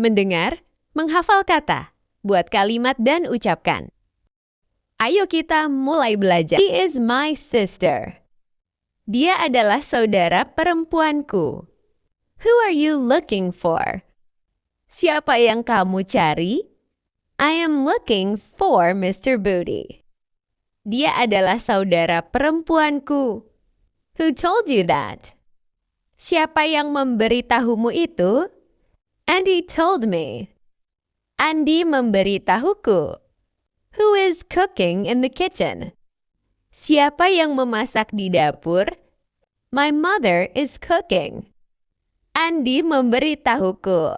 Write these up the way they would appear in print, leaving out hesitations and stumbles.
mendengar, menghafal kata, buat kalimat dan ucapkan. Ayo kita mulai belajar. She is my sister. Dia adalah saudara perempuanku. Who are you looking for? Siapa yang kamu cari? I am looking for Mr. Booty. Dia adalah saudara perempuanku. Who told you that? Siapa yang memberitahumu itu? Andy told me. Andy memberitahuku. Who is cooking in the kitchen? Siapa yang memasak di dapur? My mother is cooking. Andy memberitahuku.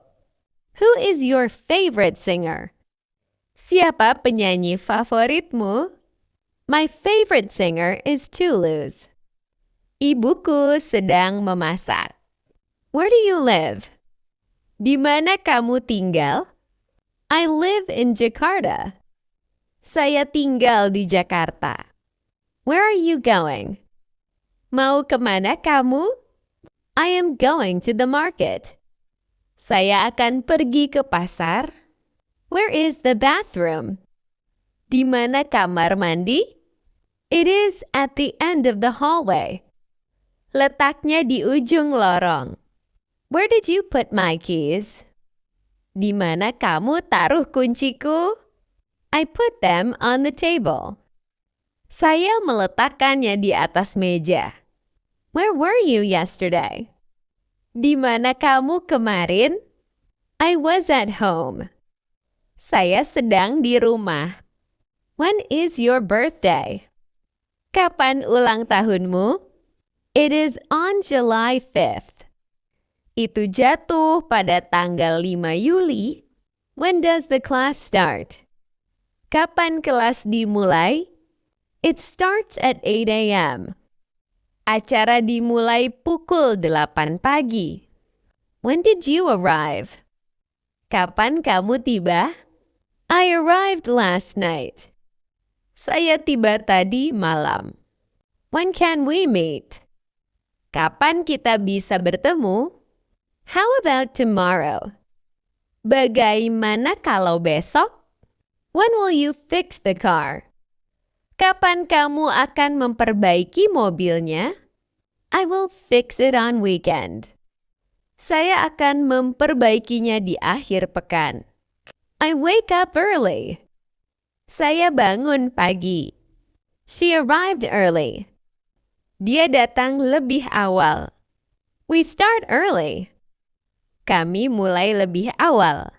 Who is your favorite singer? Siapa penyanyi favoritmu? My favorite singer is Toulouse. Ibuku sedang memasak. Where do you live? Di mana kamu tinggal? I live in Jakarta. Saya tinggal di Jakarta. Where are you going? Mau kemana kamu? I am going to the market. Saya akan pergi ke pasar. Where is the bathroom? Di mana kamar mandi? It is at the end of the hallway. Letaknya di ujung lorong. Where did you put my keys? Di mana kamu taruh kunciku? I put them on the table. Saya meletakkannya di atas meja. Where were you yesterday? Di mana kamu kemarin? I was at home. Saya sedang di rumah. When is your birthday? Kapan ulang tahunmu? It is on July 5th. Itu jatuh pada tanggal 5 Juli. When does the class start? Kapan kelas dimulai? It starts at 8 a.m. Acara dimulai pukul 8 pagi. When did you arrive? Kapan kamu tiba? I arrived last night. Saya tiba tadi malam. When can we meet? Kapan kita bisa bertemu? How about tomorrow? Bagaimana kalau besok? When will you fix the car? Kapan kamu akan memperbaiki mobilnya? I will fix it on weekend. Saya akan memperbaikinya di akhir pekan. I wake up early. Saya bangun pagi. She arrived early. Dia datang lebih awal. We start early. Kami mulai lebih awal.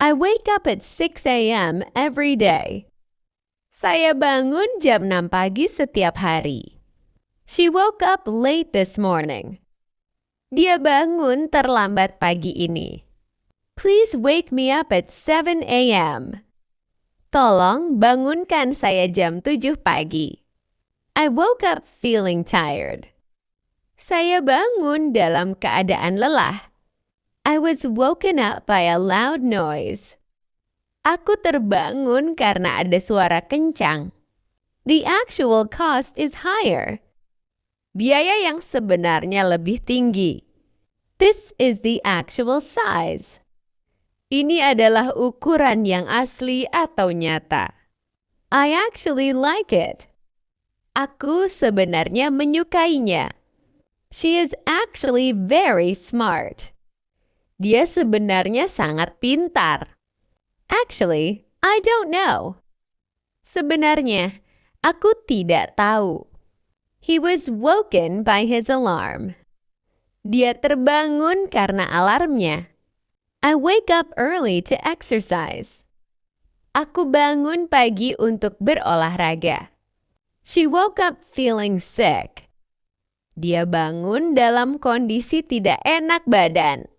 I wake up at 6 a.m. every day. Saya bangun jam 6 pagi setiap hari. She woke up late this morning. Dia bangun terlambat pagi ini. Please wake me up at 7 a.m. Tolong bangunkan saya jam 7 pagi. I woke up feeling tired. Saya bangun dalam keadaan lelah. I was woken up by a loud noise. Aku terbangun karena ada suara kencang. The actual cost is higher. Biaya yang sebenarnya lebih tinggi. This is the actual size. Ini adalah ukuran yang asli atau nyata. I actually like it. Aku sebenarnya menyukainya. She is actually very smart. Dia sebenarnya sangat pintar. Actually, I don't know. Sebenarnya, aku tidak tahu. He was woken by his alarm. Dia terbangun karena alarmnya. I wake up early to exercise. Aku bangun pagi untuk berolahraga. She woke up feeling sick. Dia bangun dalam kondisi tidak enak badan.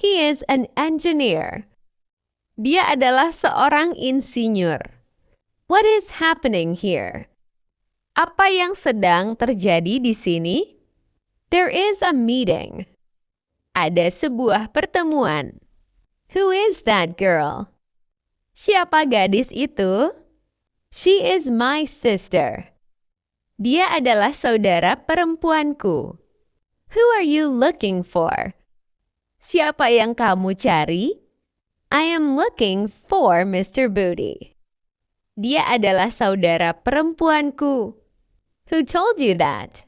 He is an engineer. Dia adalah seorang insinyur. What is happening here? Apa yang sedang terjadi di sini? There is a meeting. Ada sebuah pertemuan. Who is that girl? Siapa gadis itu? She is my sister. Dia adalah saudara perempuanku. Who are you looking for? Siapa yang kamu cari? I am looking for Mr. Booty. Dia adalah saudara perempuanku. Who told you that?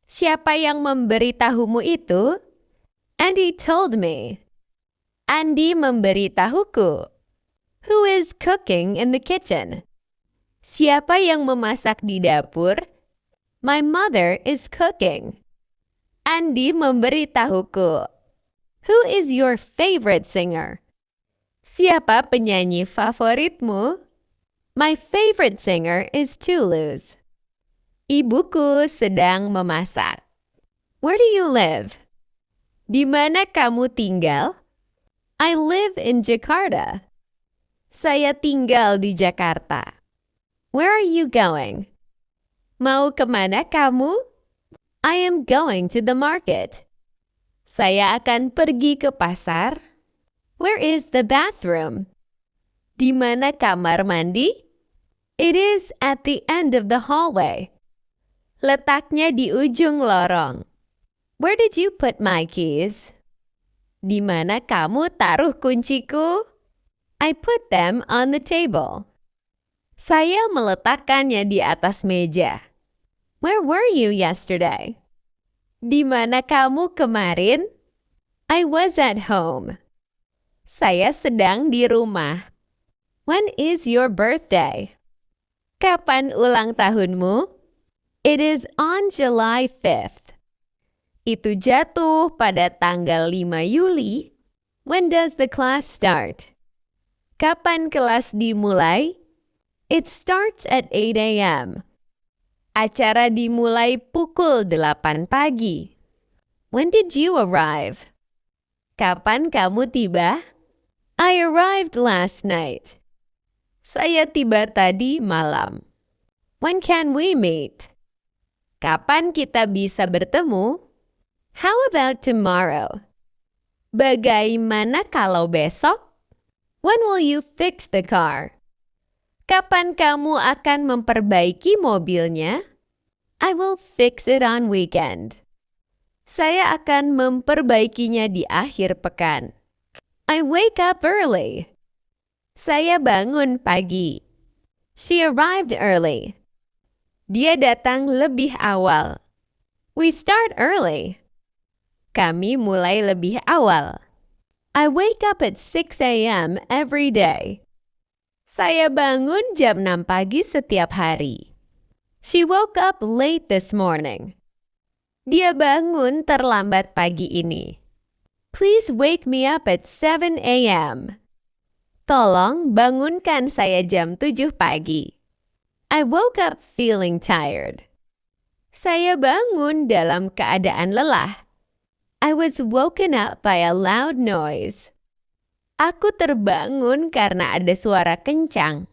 Siapa yang memberitahumu itu? Andy told me. Andy memberitahuku. Who is cooking in the kitchen? Siapa yang memasak di dapur? My mother is cooking. Andy memberitahuku. Who is your favorite singer? Siapa penyanyi favoritmu? My favorite singer is Toulouse. Ibuku sedang memasak. Where do you live? Di mana kamu tinggal? I live in Jakarta. Saya tinggal di Jakarta. Where are you going? Mau kemana kamu? I am going to the market. Saya akan pergi ke pasar. Where is the bathroom? Di mana kamar mandi? It is at the end of the hallway. Letaknya di ujung lorong. Where did you put my keys? Di mana kamu taruh kunciku? I put them on the table. Saya meletakkannya di atas meja. Where were you yesterday? Di mana kamu kemarin? I was at home. Saya sedang di rumah. When is your birthday? Kapan ulang tahunmu? It is on July 5th. Itu jatuh pada tanggal 5 Juli. When does the class start? Kapan kelas dimulai? It starts at 8 a.m. Acara dimulai pukul 8 pagi. When did you arrive? Kapan kamu tiba? I arrived last night. Saya tiba tadi malam. When can we meet? Kapan kita bisa bertemu? How about tomorrow? Bagaimana kalau besok? When will you fix the car? Kapan kamu akan memperbaiki mobilnya? I will fix it on weekend. Saya akan memperbaikinya di akhir pekan. I wake up early. Saya bangun pagi. She arrived early. Dia datang lebih awal. We start early. Kami mulai lebih awal. I wake up at 6 a.m. every day. Saya bangun jam 6 pagi setiap hari. She woke up late this morning. Dia bangun terlambat pagi ini. Please wake me up at 7 a.m. Tolong bangunkan saya jam 7 pagi. I woke up feeling tired. Saya bangun dalam keadaan lelah. I was woken up by a loud noise. Aku terbangun karena ada suara kencang.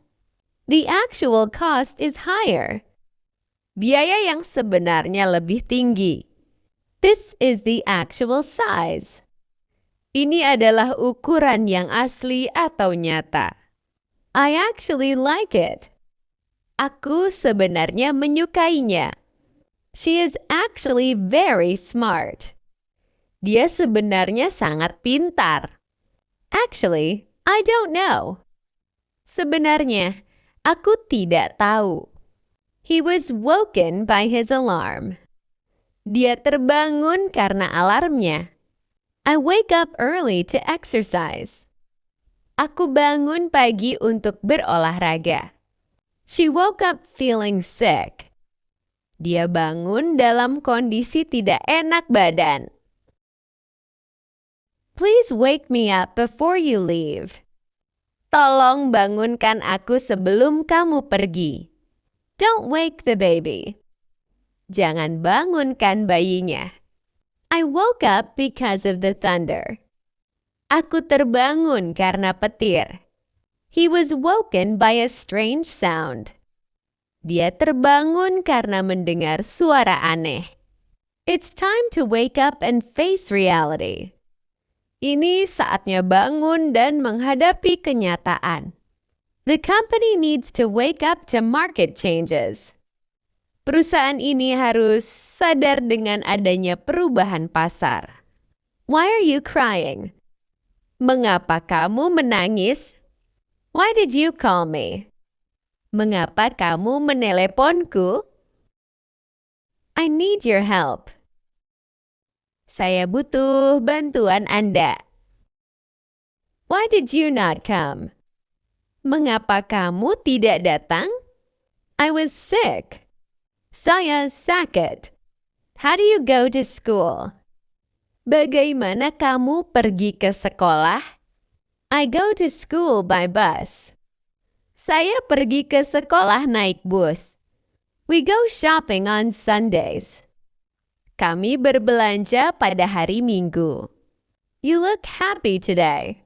The actual cost is higher. Biaya yang sebenarnya lebih tinggi. This is the actual size. Ini adalah ukuran yang asli atau nyata. I actually like it. Aku sebenarnya menyukainya. She is actually very smart. Dia sebenarnya sangat pintar. Actually, I don't know. Sebenarnya, aku tidak tahu. He was woken by his alarm. Dia terbangun karena alarmnya. I wake up early to exercise. Aku bangun pagi untuk berolahraga. She woke up feeling sick. Dia bangun dalam kondisi tidak enak badan. Please wake me up before you leave. Tolong bangunkan aku sebelum kamu pergi. Don't wake the baby. Jangan bangunkan bayinya. I woke up because of the thunder. Aku terbangun karena petir. He was woken by a strange sound. Dia terbangun karena mendengar suara aneh. It's time to wake up and face reality. Ini saatnya bangun dan menghadapi kenyataan. The company needs to wake up to market changes. Perusahaan ini harus sadar dengan adanya perubahan pasar. Why are you crying? Mengapa kamu menangis? Why did you call me? Mengapa kamu meneleponku? I need your help. Saya butuh bantuan Anda. Why did you not come? Mengapa kamu tidak datang? I was sick. Saya sakit. How do you go to school? Bagaimana kamu pergi ke sekolah? I go to school by bus. Saya pergi ke sekolah naik bus. We go shopping on Sundays. Kami berbelanja pada hari Minggu. You look happy today.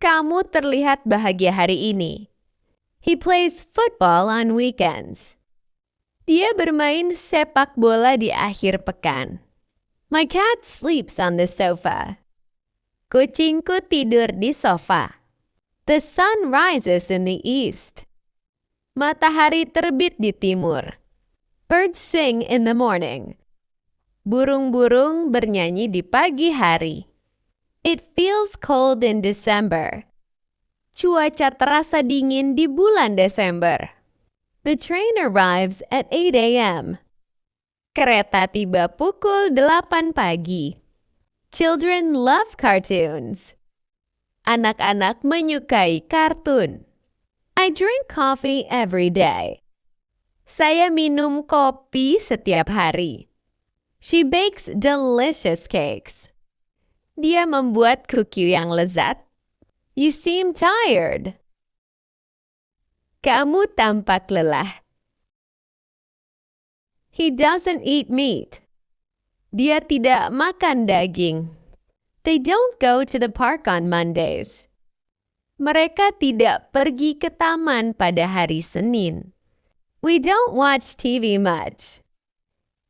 Kamu terlihat bahagia hari ini. He plays football on weekends. Dia bermain sepak bola di akhir pekan. My cat sleeps on the sofa. Kucingku tidur di sofa. The sun rises in the east. Matahari terbit di timur. Birds sing in the morning. Burung-burung bernyanyi di pagi hari. It feels cold in December. Cuaca terasa dingin di bulan Desember. The train arrives at 8 a.m. Kereta tiba pukul 8 pagi. Children love cartoons. Anak-anak menyukai kartun. I drink coffee every day. Saya minum kopi setiap hari. She bakes delicious cakes. Dia membuat kuki yang lezat. You seem tired. Kamu tampak lelah. He doesn't eat meat. Dia tidak makan daging. They don't go to the park on Mondays. Mereka tidak pergi ke taman pada hari Senin. We don't watch TV much.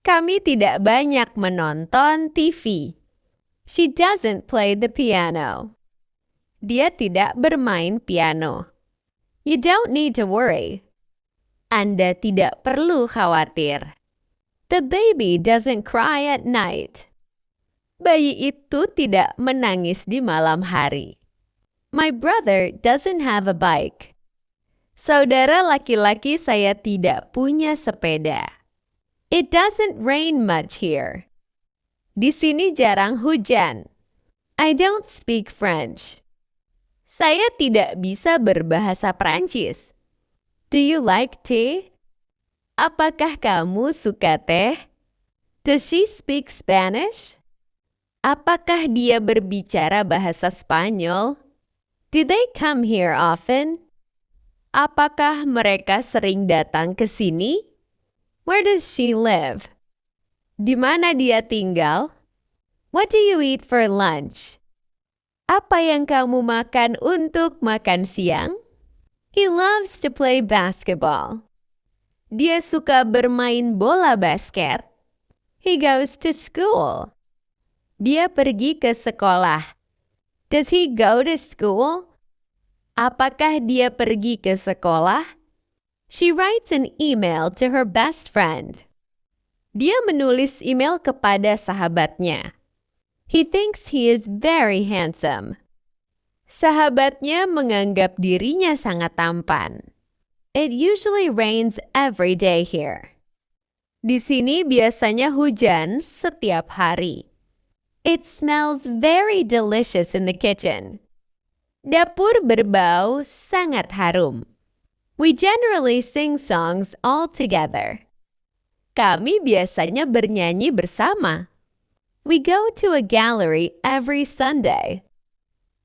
Kami tidak banyak menonton TV. She doesn't play the piano. Dia tidak bermain piano. You don't need to worry. Anda tidak perlu khawatir. The baby doesn't cry at night. Bayi itu tidak menangis di malam hari. My brother doesn't have a bike. Saudara laki-laki saya tidak punya sepeda. It doesn't rain much here. Di sini jarang hujan. I don't speak French. Saya tidak bisa berbahasa Prancis. Do you like tea? Apakah kamu suka teh? Does she speak Spanish? Apakah dia berbicara bahasa Spanyol? Do they come here often? Apakah mereka sering datang ke sini? Where does she live? Di mana dia tinggal? What do you eat for lunch? Apa yang kamu makan untuk makan siang? He loves to play basketball. Dia suka bermain bola basket. He goes to school. Dia pergi ke sekolah. Does he go to school? Apakah dia pergi ke sekolah? She writes an email to her best friend. Dia menulis email kepada sahabatnya. He thinks he is very handsome. Sahabatnya menganggap dirinya sangat tampan. It usually rains every day here. Di sini biasanya hujan setiap hari. It smells very delicious in the kitchen. Dapur berbau sangat harum. We generally sing songs all together. Kami biasanya bernyanyi bersama. We go to a gallery every Sunday.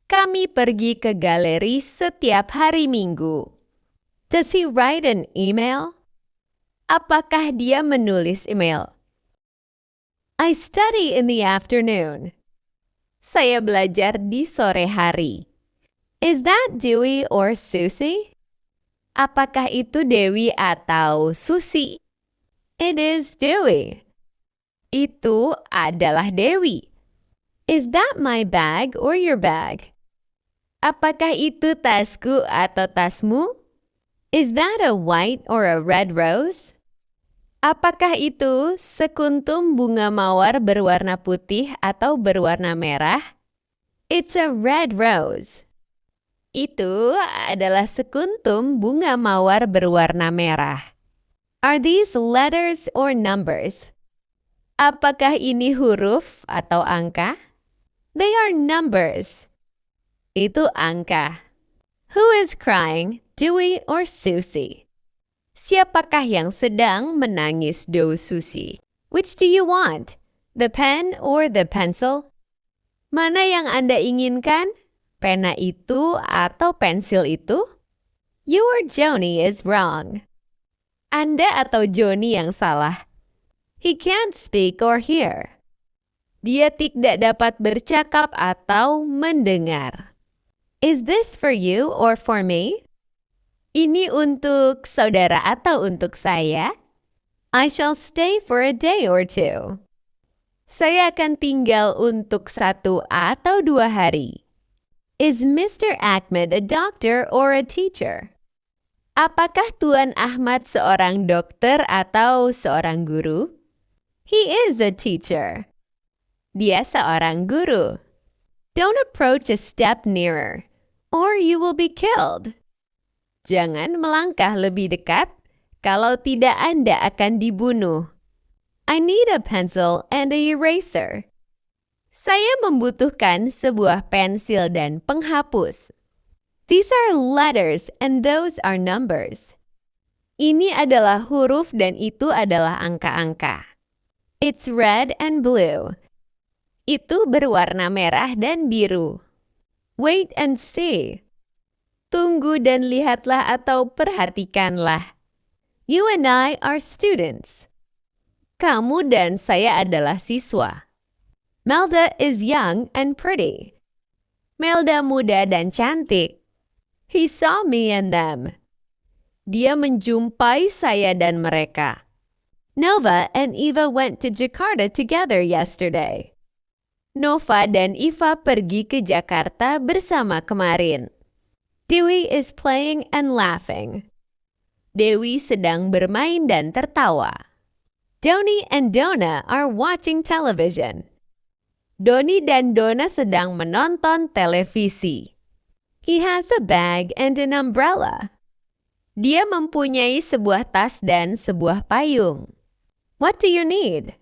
Kami pergi ke galeri setiap hari Minggu. Does he write an email? Apakah dia menulis email? I study in the afternoon. Saya belajar di sore hari. Is that Dewey or Susie? Apakah itu Dewi atau Susie? It is Dewey. Itu adalah Dewi. Is that my bag or your bag? Apakah itu tasku atau tasmu? Is that a white or a red rose? Apakah itu sekuntum bunga mawar berwarna putih atau berwarna merah? It's a red rose. Itu adalah sekuntum bunga mawar berwarna merah. Are these letters or numbers? Apakah ini huruf atau angka? They are numbers. Itu angka. Who is crying, Dewey or Susie? Siapakah yang sedang menangis, Do Susie? Which do you want? The pen or the pencil? Mana yang Anda inginkan? Pena itu atau pensil itu? You or Joni is wrong. Anda atau Joni yang salah. He can't speak or hear. Dia tidak dapat bercakap atau mendengar. Is this for you or for me? Ini untuk saudara atau untuk saya? I shall stay for a day or two. Saya akan tinggal untuk 1 atau 2 hari. Is Mr. Ahmed a doctor or a teacher? Apakah Tuan Ahmad seorang dokter atau seorang guru? He is a teacher. Dia seorang guru. Don't approach a step nearer, or you will be killed. Jangan melangkah lebih dekat, kalau tidak Anda akan dibunuh. I need a pencil and a eraser. Saya membutuhkan sebuah pensil dan penghapus. These are letters and those are numbers. Ini adalah huruf dan itu adalah angka-angka. It's red and blue. Itu berwarna merah dan biru. Wait and see. Tunggu dan lihatlah atau perhatikanlah. You and I are students. Kamu dan saya adalah siswa. Melda is young and pretty. Melda muda dan cantik. He saw me and them. Dia menjumpai saya dan mereka. Nova and Eva went to Jakarta together yesterday. Nova dan Eva pergi ke Jakarta bersama kemarin. Dewey is playing and laughing. Dewi sedang bermain dan tertawa. Doni and Donna are watching television. Doni dan Donna sedang menonton televisi. He has a bag and an umbrella. Dia mempunyai sebuah tas dan sebuah payung. What do you need?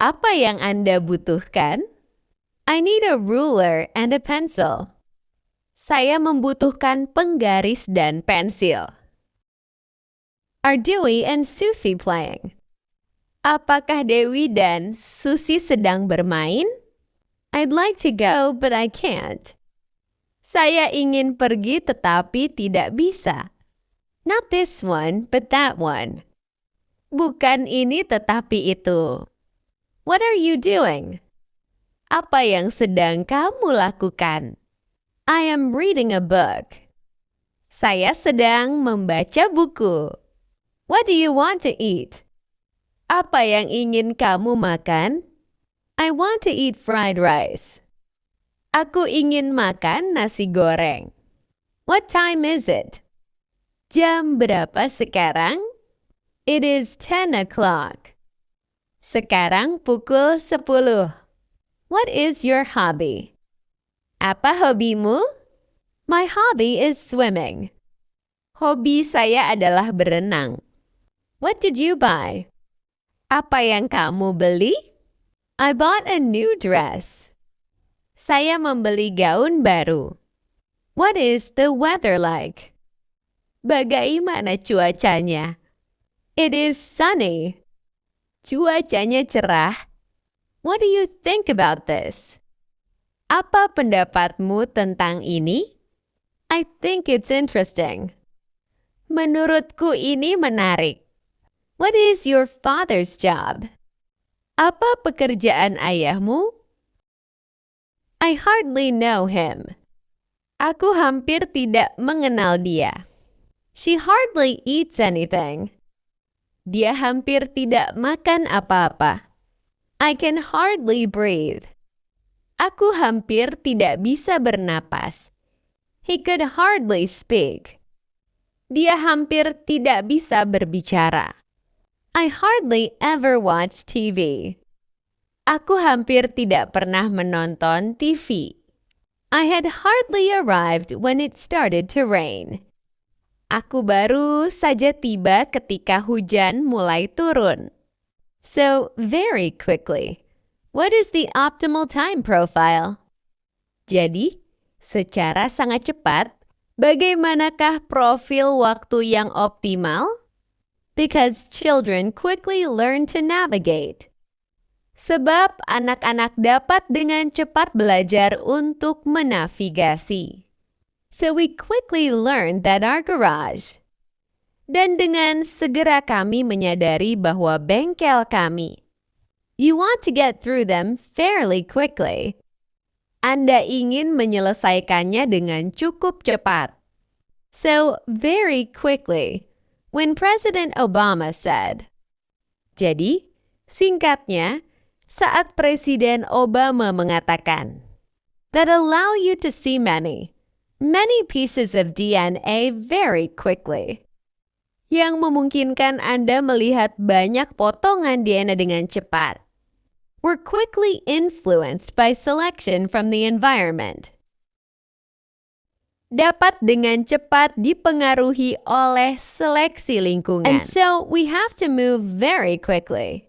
Apa yang Anda butuhkan? I need a ruler and a pencil. Saya membutuhkan penggaris dan pensil. Are Dewey and Susie playing? Apakah Dewi dan Susie sedang bermain? I'd like to go, but I can't. Saya ingin pergi tetapi tidak bisa. Not this one, but that one. Bukan ini tetapi itu. What are you doing? Apa yang sedang kamu lakukan? I am reading a book. Saya sedang membaca buku. What do you want to eat? Apa yang ingin kamu makan? I want to eat fried rice. Aku ingin makan nasi goreng. What time is it? Jam berapa sekarang? It is 10 o'clock. Sekarang pukul 10. What is your hobby? Apa hobimu? My hobby is swimming. Hobi saya adalah berenang. What did you buy? Apa yang kamu beli? I bought a new dress. Saya membeli gaun baru. What is the weather like? Bagaimana cuacanya? It is sunny. Cuacanya cerah. What do you think about this? Apa pendapatmu tentang ini? I think it's interesting. Menurutku ini menarik. What is your father's job? Apa pekerjaan ayahmu? I hardly know him. Aku hampir tidak mengenal dia. She hardly eats anything. Dia hampir tidak makan apa-apa. I can hardly breathe. Aku hampir tidak bisa bernapas. He could hardly speak. Dia hampir tidak bisa berbicara. I hardly ever watch TV. Aku hampir tidak pernah menonton TV. I had hardly arrived when it started to rain. Aku baru saja tiba ketika hujan mulai turun. So, very quickly. What is the optimal time profile? Jadi, secara sangat cepat, bagaimanakah profil waktu yang optimal? Because children quickly learn to navigate. Sebab anak-anak dapat dengan cepat belajar untuk menavigasi. So we quickly learned that our garage. Dan dengan segera kami menyadari bahwa bengkel kami. You want to get through them fairly quickly. Anda ingin menyelesaikannya dengan cukup cepat. So, very quickly, when President Obama said. Jadi, singkatnya, saat Presiden Obama mengatakan, that allow you to see many pieces of DNA very quickly. Yang memungkinkan Anda melihat banyak potongan DNA dengan cepat. We're quickly influenced by selection from the environment. Dapat dengan cepat dipengaruhi oleh seleksi lingkungan. And so we have to move very quickly.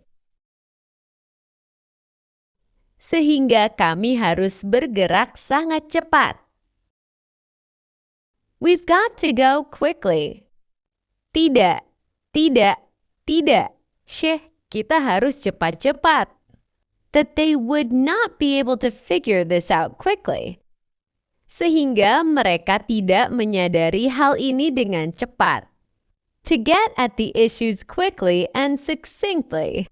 Sehingga kami harus bergerak sangat cepat. We've got to go quickly. Tidak, tidak, tidak. Kita harus cepat-cepat. That they would not be able to figure this out quickly. Sehingga mereka tidak menyadari hal ini dengan cepat. To get at the issues quickly and succinctly.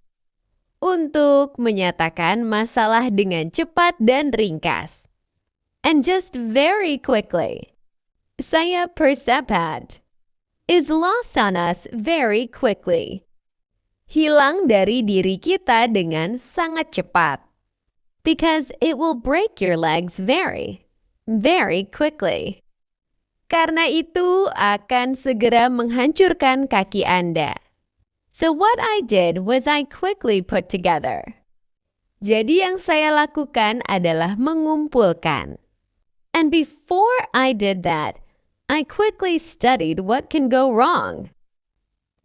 Untuk menyatakan masalah dengan cepat dan ringkas. And just very quickly. Saya percepat. Is lost on us very quickly. Hilang dari diri kita dengan sangat cepat. Because it will break your legs very, very quickly. Karena itu akan segera menghancurkan kaki Anda. So what I did was I quickly put together. Jadi yang saya lakukan adalah mengumpulkan. And before I did that, I quickly studied what can go wrong.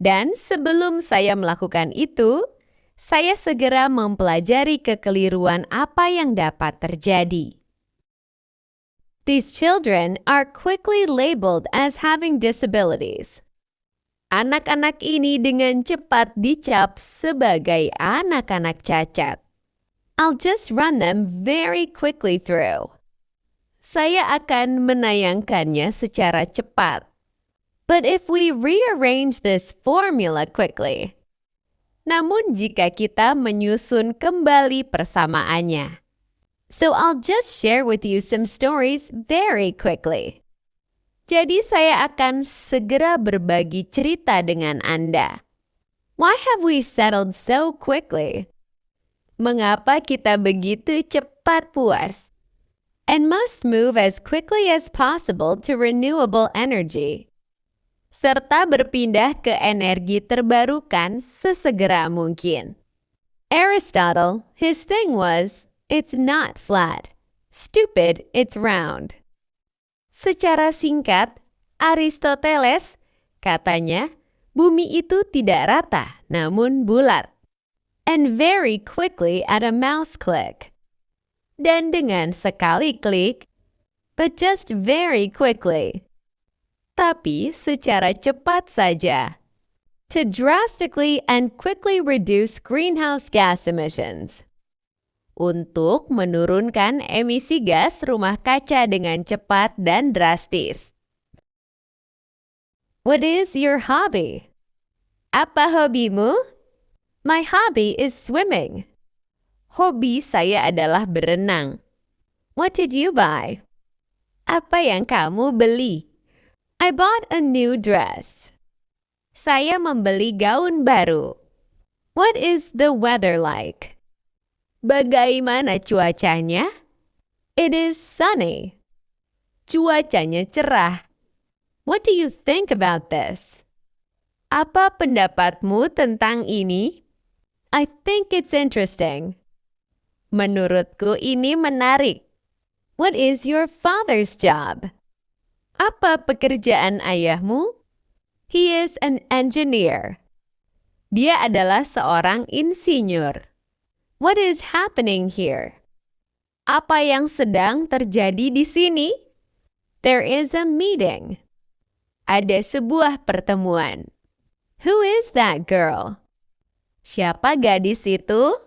Dan sebelum saya melakukan itu, saya segera mempelajari kekeliruan apa yang dapat terjadi. These children are quickly labeled as having disabilities. Anak-anak ini dengan cepat dicap sebagai anak-anak cacat. I'll just run them very quickly through. Saya akan menayangkannya secara cepat. But if we rearrange this formula quickly, namun jika kita menyusun kembali persamaannya. So I'll just share with you some stories very quickly. Jadi saya akan segera berbagi cerita dengan Anda. Why have we settled so quickly? Mengapa kita begitu cepat puas? And must move as quickly as possible to renewable energy. Serta berpindah ke energi terbarukan sesegera mungkin. Aristotle, his thing was, it's not flat. Stupid, it's round. Secara singkat, Aristoteles katanya, bumi itu tidak rata, namun bulat. And very quickly at a mouse click. Dan dengan sekali klik, but just very quickly. Tapi secara cepat saja. To drastically and quickly reduce greenhouse gas emissions. Untuk menurunkan emisi gas rumah kaca dengan cepat dan drastis. What is your hobby? Apa hobimu? My hobby is swimming. Hobi saya adalah berenang. What did you buy? Apa yang kamu beli? I bought a new dress. Saya membeli gaun baru. What is the weather like? Bagaimana cuacanya? It is sunny. Cuacanya cerah. What do you think about this? Apa pendapatmu tentang ini? I think it's interesting. Menurutku ini menarik. What is your father's job? Apa pekerjaan ayahmu? He is an engineer. Dia adalah seorang insinyur. What is happening here? Apa yang sedang terjadi di sini? There is a meeting. Ada sebuah pertemuan. Who is that girl? Siapa gadis itu?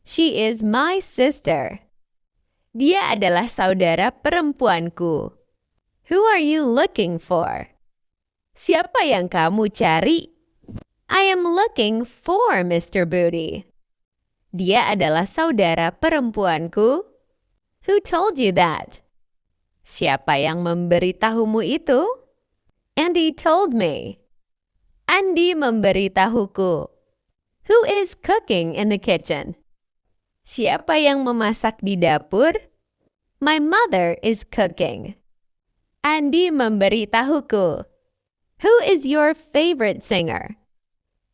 She is my sister. Dia adalah saudara perempuanku. Who are you looking for? Siapa yang kamu cari? I am looking for Mr. Booty. Dia adalah saudara perempuanku. Who told you that? Siapa yang memberitahumu itu? Andy told me. Andy memberitahuku. Who is cooking in the kitchen? Siapa yang memasak di dapur? My mother is cooking. Andy memberitahuku. Who is your favorite singer?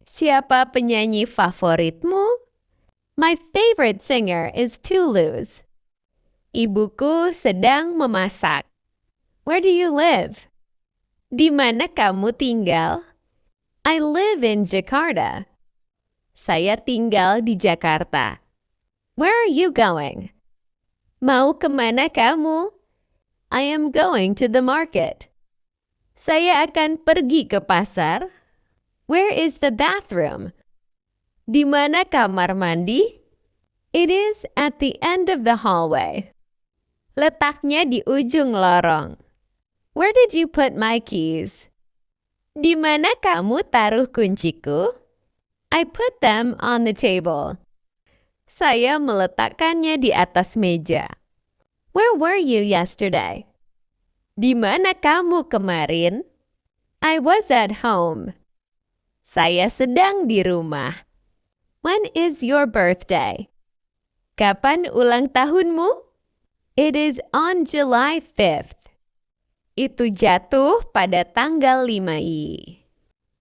Siapa penyanyi favoritmu? My favorite singer is Toulouse. Ibuku sedang memasak. Where do you live? Di mana kamu tinggal? I live in Jakarta. Saya tinggal di Jakarta. Where are you going? Mau kemana kamu? I am going to the market. Saya akan pergi ke pasar. Where is the bathroom? Di mana kamar mandi? It is at the end of the hallway. Letaknya di ujung lorong. Where did you put my keys? Di mana kamu taruh kunciku? I put them on the table. Saya meletakkannya di atas meja. Where were you yesterday? Di mana kamu kemarin? I was at home. Saya sedang di rumah. When is your birthday? Kapan ulang tahunmu? It is on July 5th. Itu jatuh pada tanggal 5i.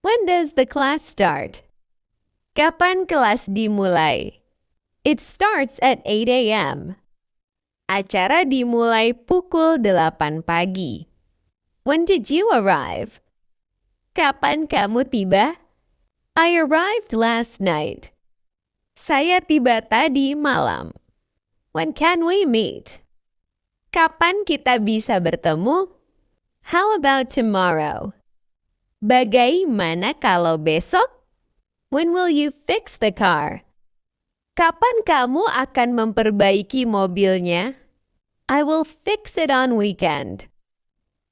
When does the class start? Kapan kelas dimulai? It starts at 8 a.m. Acara dimulai pukul 8 pagi. When did you arrive? Kapan kamu tiba? I arrived last night. Saya tiba tadi malam. When can we meet? Kapan kita bisa bertemu? How about tomorrow? Bagaimana kalau besok? When will you fix the car? Kapan kamu akan memperbaiki mobilnya? I will fix it on weekend.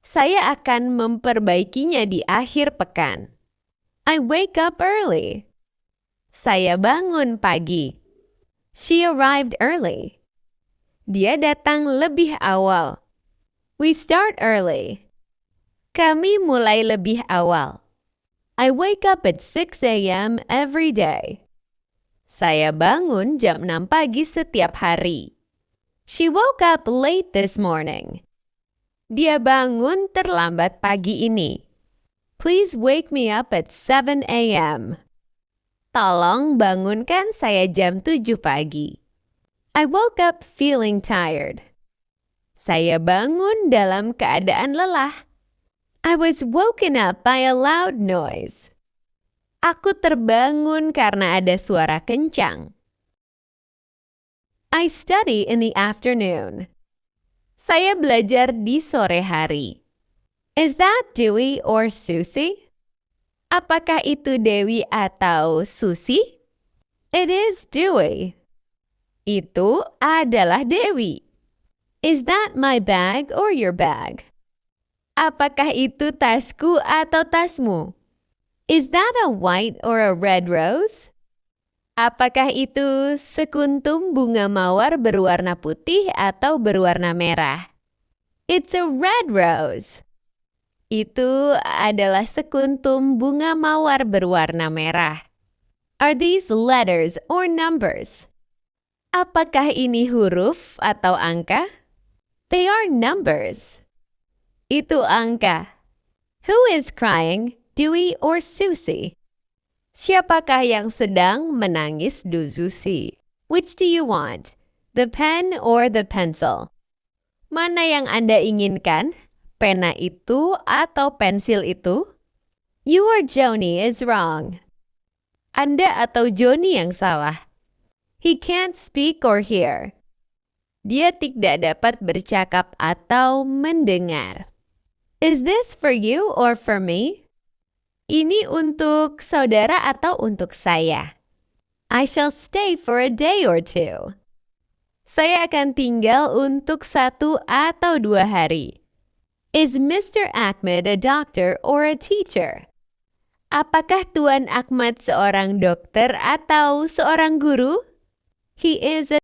Saya akan memperbaikinya di akhir pekan. I wake up early. Saya bangun pagi. She arrived early. Dia datang lebih awal. We start early. Kami mulai lebih awal. I wake up at 6 a.m. every day. Saya bangun jam 6 pagi setiap hari. She woke up late this morning. Dia bangun terlambat pagi ini. Please wake me up at 7 a.m. Tolong bangunkan saya jam 7 pagi. I woke up feeling tired. Saya bangun dalam keadaan lelah. I was woken up by a loud noise. Aku terbangun karena ada suara kencang. I study in the afternoon. Saya belajar di sore hari. Is that Dewey or Susie? Apakah itu Dewi atau Susie? It is Dewey. Itu adalah Dewi. Is that my bag or your bag? Apakah itu tasku atau tasmu? Is that a white or a red rose? Apakah itu sekuntum bunga mawar berwarna putih atau berwarna merah? It's a red rose. Itu adalah sekuntum bunga mawar berwarna merah. Are these letters or numbers? Apakah ini huruf atau angka? They are numbers. Itu angka. Who is crying? Dewey or Susie? Siapakah yang sedang menangis Susie? Which do you want? The pen or the pencil? Mana yang Anda inginkan? Pena itu atau pensil itu? You or Joni is wrong. Anda atau Joni yang salah. He can't speak or hear. Dia tidak dapat bercakap atau mendengar. Is this for you or for me? Ini untuk saudara atau untuk saya? I shall stay for a day or two. Saya akan tinggal untuk 1 atau 2 hari. Is Mr. Ahmed a doctor or a teacher? Apakah Tuan Ahmad seorang dokter atau seorang guru? He is a